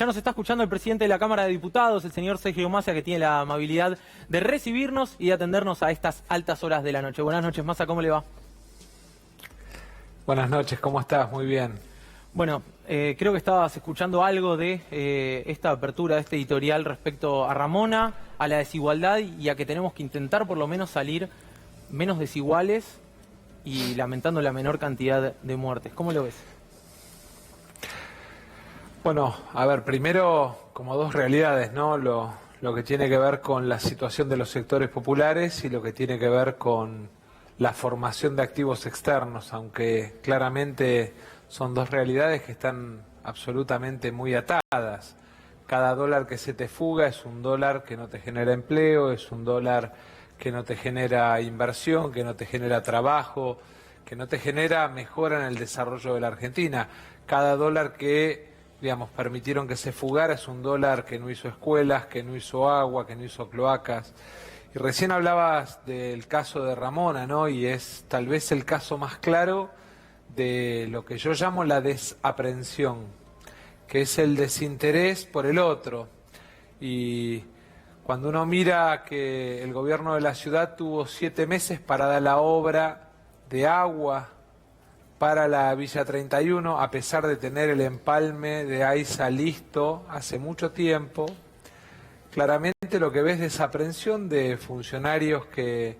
Ya nos está escuchando el presidente de la Cámara de Diputados, el señor Sergio Massa, que tiene la amabilidad de recibirnos y de atendernos a estas altas horas de la noche. Buenas noches, Massa, ¿cómo le va? Buenas noches, ¿cómo estás? Muy bien. Bueno, creo que estabas escuchando algo de esta apertura, de este editorial respecto a Ramona, a la desigualdad y a que tenemos que intentar por lo menos salir menos desiguales y lamentando la menor cantidad de muertes. ¿Cómo lo ves? Bueno, a ver, primero como dos realidades, ¿no? Lo que tiene que ver con la situación de los sectores populares y lo que tiene que ver con la formación de activos externos, aunque claramente son dos realidades que están absolutamente muy atadas. Cada dólar que se te fuga es un dólar que no te genera empleo, es un dólar que no te genera inversión, que no te genera trabajo, que no te genera mejora en el desarrollo de la Argentina. Cada dólar que, digamos, permitieron que se fugara es un dólar que no hizo escuelas, que no hizo agua, que no hizo cloacas. Y recién hablabas del caso de Ramona, ¿no? Y es tal vez el caso más claro de lo que yo llamo la desaprensión, que es el desinterés por el otro. Y cuando uno mira que el gobierno de la ciudad tuvo 7 meses para dar la obra de agua para la Villa 31, a pesar de tener el empalme de AISA listo hace mucho tiempo, claramente lo que ves es desaprensión de funcionarios que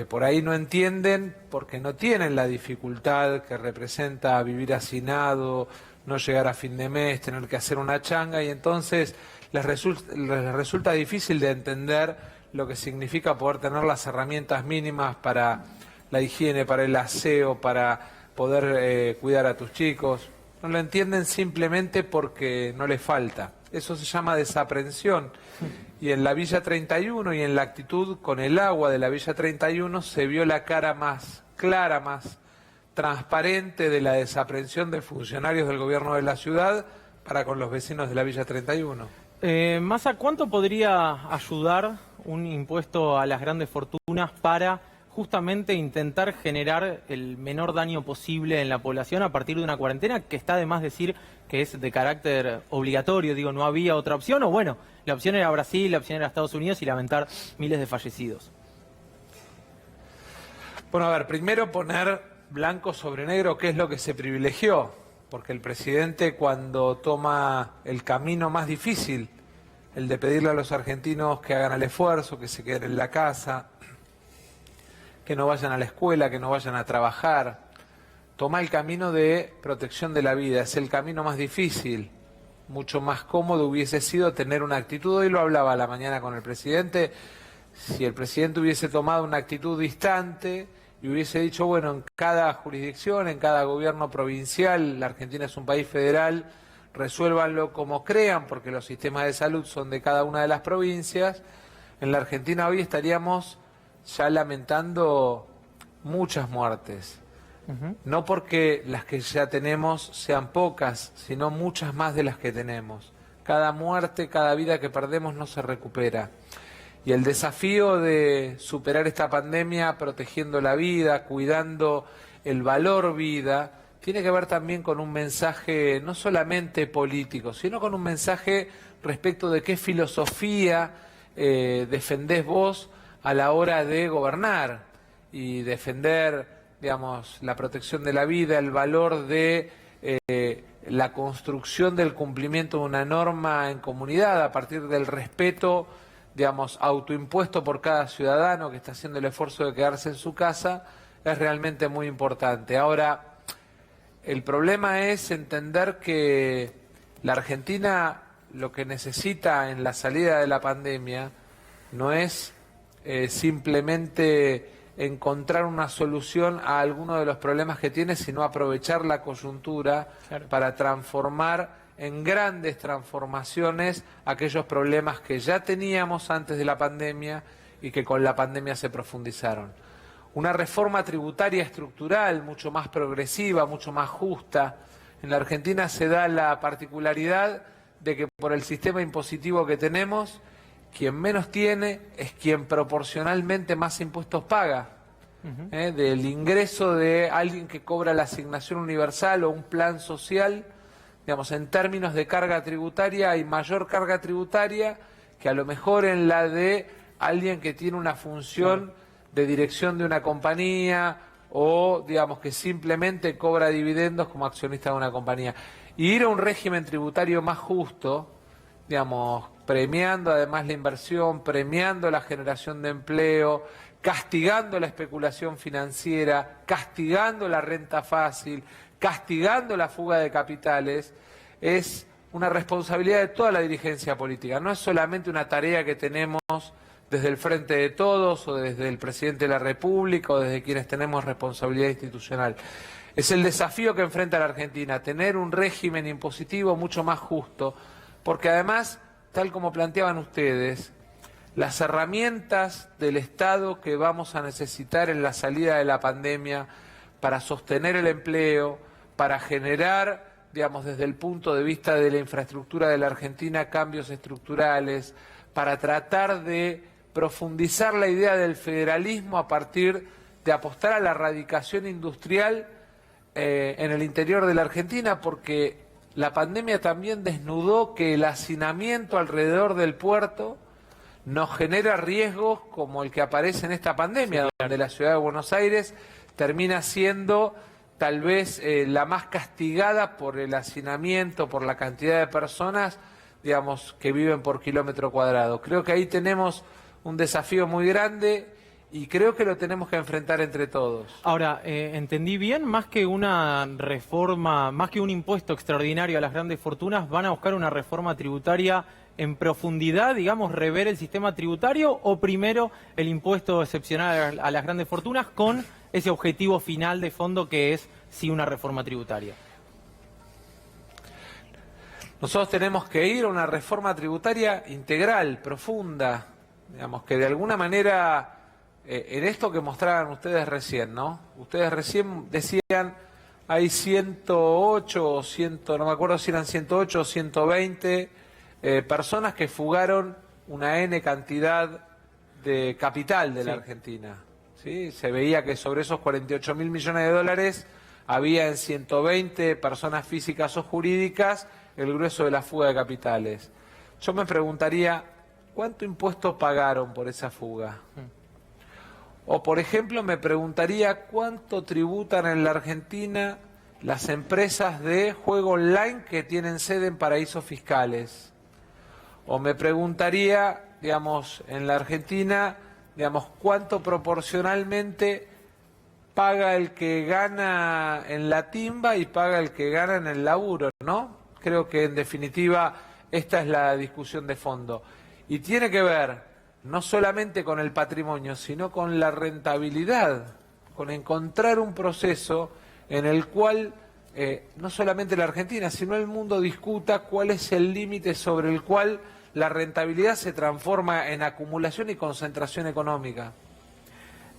por ahí no entienden porque no tienen la dificultad que representa vivir hacinado, no llegar a fin de mes, tener que hacer una changa, y entonces les resulta difícil de entender lo que significa poder tener las herramientas mínimas para la higiene, para el aseo, para poder cuidar a tus chicos. No lo entienden simplemente porque no les falta. Eso se llama desaprensión. Y en la Villa 31 y en la actitud con el agua de la Villa 31 se vio la cara más clara, más transparente de la desaprensión de funcionarios del gobierno de la ciudad para con los vecinos de la Villa 31. Massa, ¿cuánto podría ayudar un impuesto a las grandes fortunas para justamente intentar generar el menor daño posible en la población a partir de una cuarentena que está de más decir que es de carácter obligatorio? Digo, no había otra opción, o bueno, la opción era Brasil, la opción era Estados Unidos y lamentar miles de fallecidos. Bueno, a ver, primero poner blanco sobre negro qué es lo que se privilegió, porque el presidente, cuando toma el camino más difícil, el de pedirle a los argentinos que hagan el esfuerzo, que se queden en la casa, que no vayan a la escuela, que no vayan a trabajar, toma el camino de protección de la vida. Es el camino más difícil. Mucho más cómodo hubiese sido tener una actitud, hoy lo hablaba a la mañana con el presidente, si el presidente hubiese tomado una actitud distante y hubiese dicho, bueno, en cada jurisdicción, en cada gobierno provincial, la Argentina es un país federal, resuélvanlo como crean, porque los sistemas de salud son de cada una de las provincias. En la Argentina hoy estaríamos ya lamentando muchas muertes. No porque las que ya tenemos sean pocas, sino muchas más de las que tenemos. Cada muerte, cada vida que perdemos no se recupera. Y el desafío de superar esta pandemia protegiendo la vida, cuidando el valor vida, tiene que ver también con un mensaje no solamente político, sino con un mensaje respecto de qué filosofía defendés vos a la hora de gobernar y defender, digamos, la protección de la vida, el valor de la construcción del cumplimiento de una norma en comunidad a partir del respeto, digamos, autoimpuesto por cada ciudadano que está haciendo el esfuerzo de quedarse en su casa, es realmente muy importante. Ahora, el problema es entender que la Argentina lo que necesita en la salida de la pandemia no es simplemente encontrar una solución a alguno de los problemas que tiene, sino aprovechar la coyuntura para transformar en grandes transformaciones aquellos problemas que ya teníamos antes de la pandemia y que con la pandemia se profundizaron. Una reforma tributaria estructural mucho más progresiva, mucho más justa. En la Argentina se da la particularidad de que por el sistema impositivo que tenemos, quien menos tiene es quien proporcionalmente más impuestos paga. Del ingreso de alguien que cobra la asignación universal o un plan social, digamos, en términos de carga tributaria, hay mayor carga tributaria que a lo mejor en la de alguien que tiene una función de dirección de una compañía o, digamos, que simplemente cobra dividendos como accionista de una compañía. Y ir a un régimen tributario más justo, digamos, premiando además la inversión, premiando la generación de empleo, castigando la especulación financiera, castigando la renta fácil, castigando la fuga de capitales, es una responsabilidad de toda la dirigencia política. No es solamente una tarea que tenemos desde el Frente de Todos o desde el Presidente de la República o desde quienes tenemos responsabilidad institucional. Es el desafío que enfrenta la Argentina, tener un régimen impositivo mucho más justo, porque además, tal como planteaban ustedes, las herramientas del Estado que vamos a necesitar en la salida de la pandemia para sostener el empleo, para generar, digamos, desde el punto de vista de la infraestructura de la Argentina, cambios estructurales, para tratar de profundizar la idea del federalismo a partir de apostar a la erradicación industrial en el interior de la Argentina, porque la pandemia también desnudó que el hacinamiento alrededor del puerto nos genera riesgos como el que aparece en esta pandemia, sí, donde la ciudad de Buenos Aires termina siendo tal vez la más castigada por el hacinamiento, por la cantidad de personas, digamos, que viven por kilómetro cuadrado. Creo que ahí tenemos un desafío muy grande y creo que lo tenemos que enfrentar entre todos. Ahora, entendí bien, más que una reforma, más que un impuesto extraordinario a las grandes fortunas, ¿van a buscar una reforma tributaria en profundidad, digamos, rever el sistema tributario, o primero el impuesto excepcional a las grandes fortunas con ese objetivo final de fondo que es sí una reforma tributaria? Nosotros tenemos que ir a una reforma tributaria integral, profunda, digamos, que de alguna manera, en esto que mostraban ustedes recién, ¿no? Ustedes recién decían, hay 108 o 100, no me acuerdo si eran 108 o 120 personas que fugaron una N cantidad de capital de la Argentina, ¿sí? Se veía que sobre esos 48.000 millones de dólares había en 120 personas físicas o jurídicas el grueso de la fuga de capitales. Yo me preguntaría, ¿cuánto impuesto pagaron por esa fuga? O, por ejemplo, me preguntaría cuánto tributan en la Argentina las empresas de juego online que tienen sede en paraísos fiscales. O me preguntaría, digamos, en la Argentina, digamos, cuánto proporcionalmente paga el que gana en la timba y paga el que gana en el laburo, ¿no? Creo que, en definitiva, esta es la discusión de fondo. Y tiene que ver no solamente con el patrimonio, sino con la rentabilidad, con encontrar un proceso en el cual no solamente la Argentina, sino el mundo discuta cuál es el límite sobre el cual la rentabilidad se transforma en acumulación y concentración económica.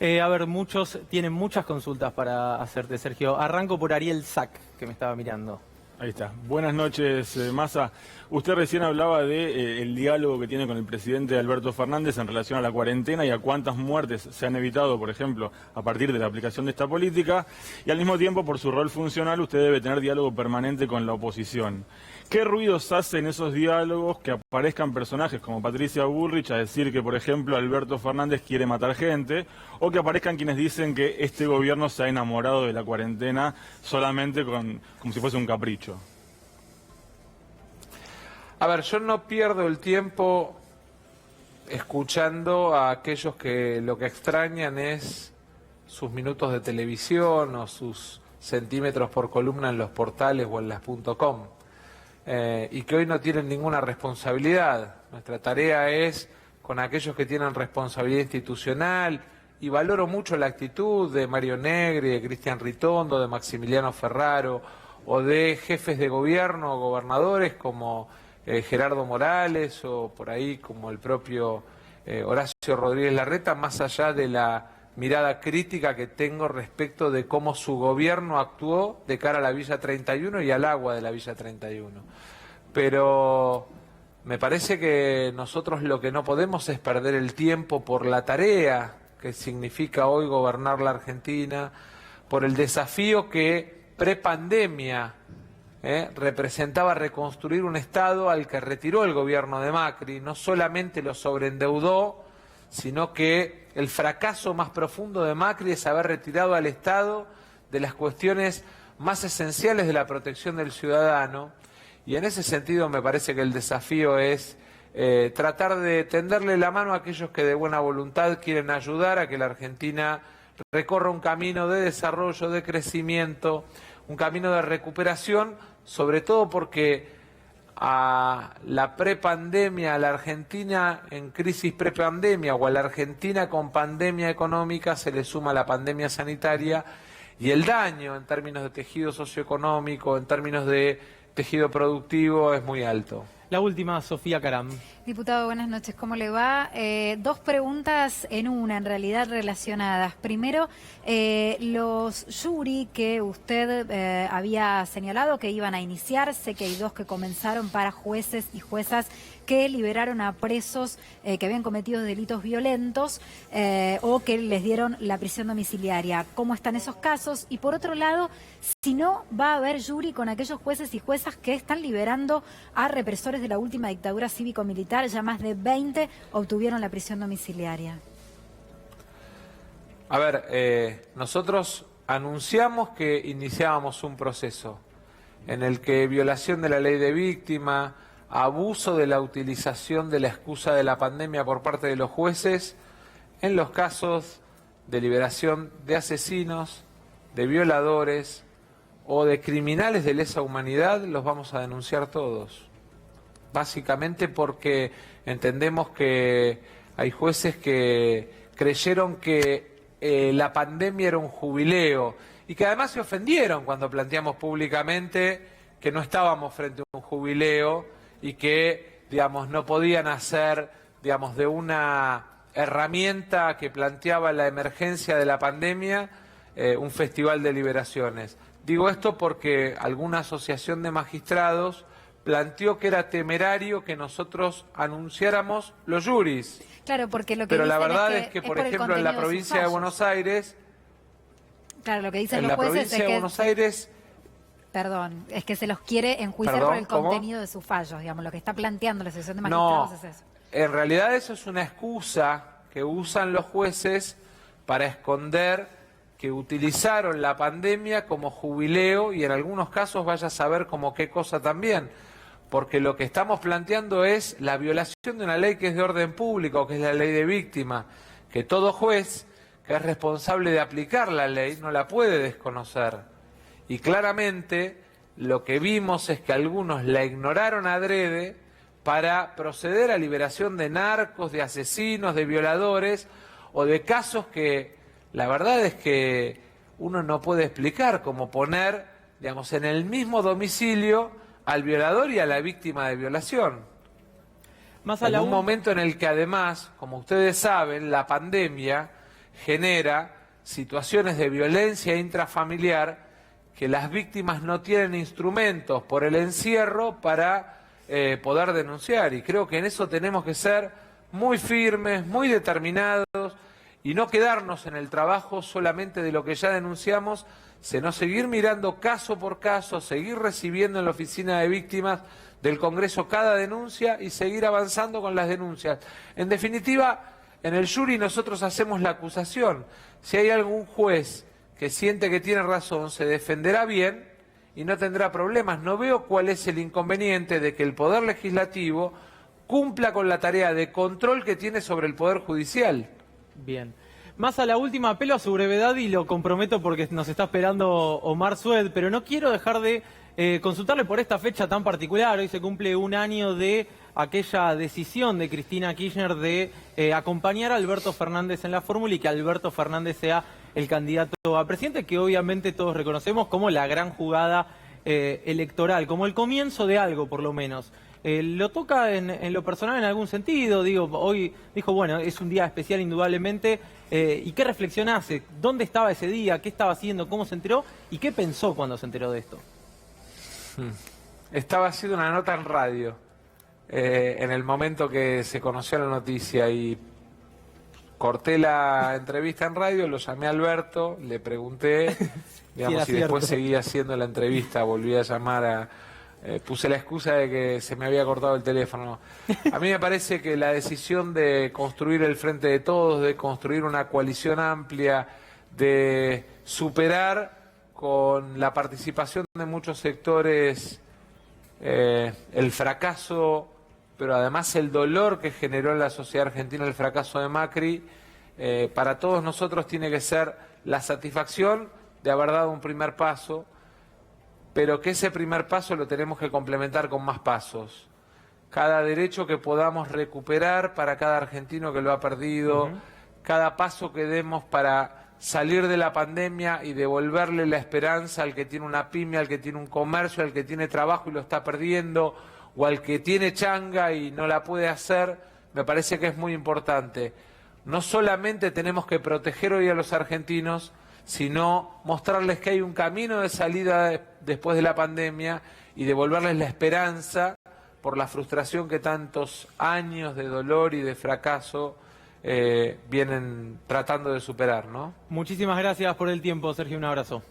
A ver, muchos tienen muchas consultas para hacerte, Sergio. Arranco por Ariel Sack, que me estaba mirando. Ahí está. Buenas noches, Massa. Usted recién hablaba de el diálogo que tiene con el presidente Alberto Fernández en relación a la cuarentena y a cuántas muertes se han evitado, por ejemplo, a partir de la aplicación de esta política. Y al mismo tiempo, por su rol funcional, usted debe tener diálogo permanente con la oposición. ¿Qué ruidos hace en esos diálogos que aparezcan personajes como Patricia Bullrich a decir que, por ejemplo, Alberto Fernández quiere matar gente, o que aparezcan quienes dicen que este gobierno se ha enamorado de la cuarentena solamente como si fuese un capricho? A ver, yo no pierdo el tiempo escuchando a aquellos que lo que extrañan es sus minutos de televisión o sus centímetros por columna en los portales o en las .com. Y que hoy no tienen ninguna responsabilidad. Nuestra tarea es con aquellos que tienen responsabilidad institucional, y valoro mucho la actitud de Mario Negri, de Cristian Ritondo, de Maximiliano Ferraro, o de jefes de gobierno o gobernadores como Gerardo Morales, o por ahí como el propio Horacio Rodríguez Larreta, más allá de la mirada crítica que tengo respecto de cómo su gobierno actuó de cara a la Villa 31 y al agua de la Villa 31. Pero me parece que nosotros lo que no podemos es perder el tiempo por la tarea que significa hoy gobernar la Argentina, por el desafío que prepandemia representaba reconstruir un Estado al que retiró el gobierno de Macri, no solamente lo sobreendeudó, sino que el fracaso más profundo de Macri es haber retirado al Estado de las cuestiones más esenciales de la protección del ciudadano, y en ese sentido me parece que el desafío es tratar de tenderle la mano a aquellos que de buena voluntad quieren ayudar a que la Argentina recorra un camino de desarrollo, de crecimiento, un camino de recuperación, sobre todo porque a la prepandemia, a la Argentina en crisis prepandemia o a la Argentina con pandemia económica se le suma la pandemia sanitaria, y el daño en términos de tejido socioeconómico, en términos de tejido productivo es muy alto. La última, Sofía Caram. Diputado, buenas noches. ¿Cómo le va? Dos preguntas en una, en realidad relacionadas. Primero, los jury que usted había señalado que iban a iniciar, sé que hay dos que comenzaron para jueces y juezas que liberaron a presos que habían cometido delitos violentos o que les dieron la prisión domiciliaria. ¿Cómo están esos casos? Y por otro lado, si no va a haber jury con aquellos jueces y juezas que están liberando a represores de la última dictadura cívico-militar, ya más de 20 obtuvieron la prisión domiciliaria. A ver, nosotros anunciamos que iniciábamos un proceso en el que violación de la ley de víctima, abuso de la utilización de la excusa de la pandemia por parte de los jueces, en los casos de liberación de asesinos, de violadores o de criminales de lesa humanidad, los vamos a denunciar todos. Básicamente porque entendemos que hay jueces que creyeron que la pandemia era un jubileo y que además se ofendieron cuando planteamos públicamente que no estábamos frente a un jubileo y que, digamos, no podían hacer, digamos, de una herramienta que planteaba la emergencia de la pandemia un festival de liberaciones. Digo esto porque alguna asociación de magistrados planteó que era temerario que nosotros anunciáramos los juris. Claro, porque lo que pero la dicen verdad es que, por ejemplo, en la provincia de Buenos Aires, claro, lo que dicen en los la jueces provincia es de que, Buenos Aires, perdón, es que se los quiere enjuiciar Perdón, por el ¿cómo? contenido de sus fallos, digamos, lo que está planteando la Asociación de Magistrados es eso. En realidad eso es una excusa que usan los jueces para esconder que utilizaron la pandemia como jubileo y en algunos casos vaya a saber como qué cosa también. Porque lo que estamos planteando es la violación de una ley que es de orden público, que es la ley de víctima, que todo juez que es responsable de aplicar la ley no la puede desconocer. Y claramente lo que vimos es que algunos la ignoraron adrede para proceder a liberación de narcos, de asesinos, de violadores o de casos que la verdad es que uno no puede explicar, como poner, digamos, en el mismo domicilio al violador y a la víctima de violación. En un momento en el que además, como ustedes saben, la pandemia genera situaciones de violencia intrafamiliar que las víctimas no tienen instrumentos por el encierro para poder denunciar. Y creo que en eso tenemos que ser muy firmes, muy determinados y no quedarnos en el trabajo solamente de lo que ya denunciamos, sino seguir mirando caso por caso, seguir recibiendo en la oficina de víctimas del Congreso cada denuncia y seguir avanzando con las denuncias. En definitiva, en el jury nosotros hacemos la acusación. Si hay algún juez que siente que tiene razón, se defenderá bien y no tendrá problemas. No veo cuál es el inconveniente de que el Poder Legislativo cumpla con la tarea de control que tiene sobre el Poder Judicial. Bien. Más a la última, apelo a su brevedad y lo comprometo porque nos está esperando Omar Sued, pero no quiero dejar de consultarle por esta fecha tan particular. Hoy se cumple un año de aquella decisión de Cristina Kirchner de acompañar a Alberto Fernández en la fórmula y que Alberto Fernández sea el candidato a presidente, que obviamente todos reconocemos como la gran jugada electoral, como el comienzo de algo por lo menos. ¿Lo toca en lo personal en algún sentido? Digo, hoy dijo, bueno, es un día especial indudablemente. ¿Y qué reflexión hace? ¿Dónde estaba ese día? ¿Qué estaba haciendo? ¿Cómo se enteró? ¿Y qué pensó cuando se enteró de esto? Estaba haciendo una nota en radio en el momento que se conoció la noticia y corté la entrevista en radio, lo llamé a Alberto, le pregunté, digamos, Sí, y después cierto. seguí haciendo la entrevista, volví a llamar a... puse la excusa de que se me había cortado el teléfono. A mí me parece que la decisión de construir el Frente de Todos, de construir una coalición amplia, de superar con la participación de muchos sectores el fracaso, pero además el dolor que generó en la sociedad argentina el fracaso de Macri, para todos nosotros tiene que ser la satisfacción de haber dado un primer paso, pero que ese primer paso lo tenemos que complementar con más pasos. Cada derecho que podamos recuperar para cada argentino que lo ha perdido, cada paso que demos para salir de la pandemia y devolverle la esperanza al que tiene una pyme, al que tiene un comercio, al que tiene trabajo y lo está perdiendo, o al que tiene changa y no la puede hacer, me parece que es muy importante. No solamente tenemos que proteger hoy a los argentinos, sino mostrarles que hay un camino de salida después de la pandemia y devolverles la esperanza por la frustración que tantos años de dolor y de fracaso vienen tratando de superar, ¿no? Muchísimas gracias por el tiempo, Sergio. Un abrazo.